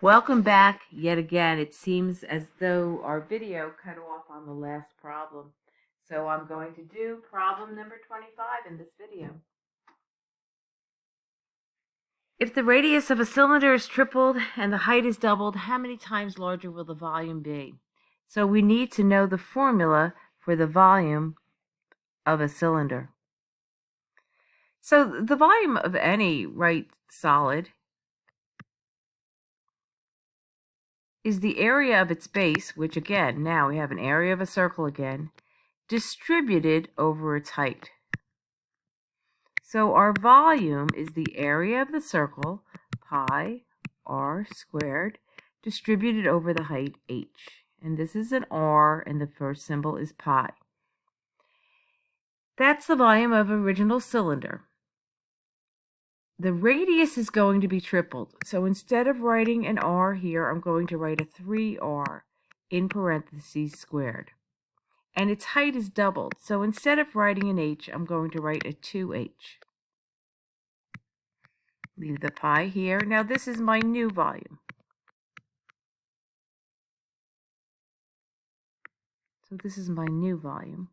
Welcome back yet again. It seems as though our video cut off on the last problem. So I'm going to do problem number 25 in this video. If the radius of a cylinder is tripled and the height is doubled, how many times larger will the volume be? So we need to know the formula for the volume of a cylinder. So the volume of any right solid is the area of its base, which again, now we have an area of a circle again, distributed over its height. So our volume is the area of the circle, pi r squared, distributed over the height h. And this is an r, and the first symbol is pi. That's the volume of original cylinder. The radius is going to be tripled. So instead of writing an r here, I'm going to write a 3r in parentheses squared. And its height is doubled. So instead of writing an h, I'm going to write a 2h. Leave the pi here. Now this is my new volume. So this is my new volume.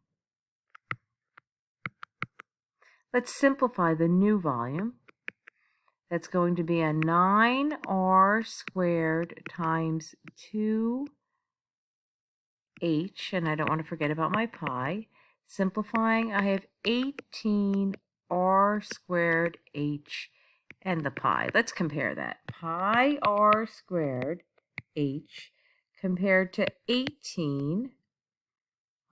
Let's simplify the new volume. That's going to be a 9r squared times 2h, and I don't want to forget about my pi. Simplifying, I have 18r squared h and the pi. Let's compare that. Pi r squared h compared to 18.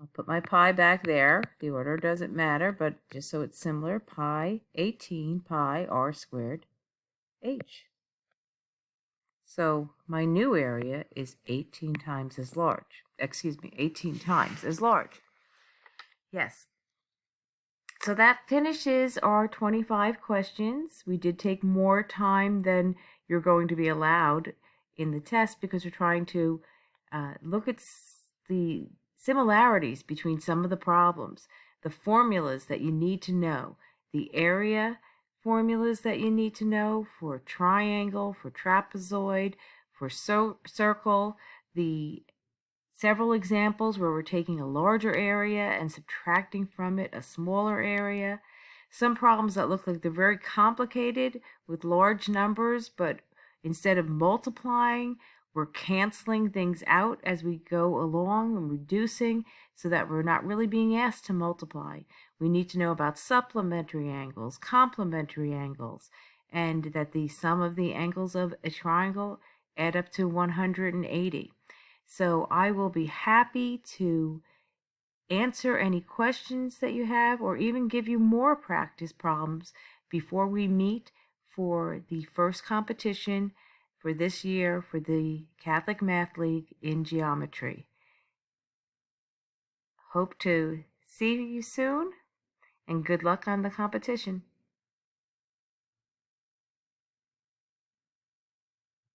I'll put my pi back there. The order doesn't matter, but just so it's similar, pi 18 pi r squared h. So my new area is 18 times as large. 18 times as large. Yes. So that finishes our 25 questions. We did take more time than you're going to be allowed in the test because we're trying to look at the similarities between some of the problems, the formulas that you need to know, the area formulas that you need to know for triangle, for trapezoid, for circle, the several examples where we're taking a larger area and subtracting from it a smaller area. Some problems that look like they're very complicated with large numbers, but instead of multiplying, we're canceling things out as we go along and reducing so that we're not really being asked to multiply. We need to know about supplementary angles, complementary angles, and that the sum of the angles of a triangle add up to 180. So I will be happy to answer any questions that you have or even give you more practice problems before we meet for the first competition for this year for the Catholic Math League in geometry. Hope to see you soon, and good luck on the competition.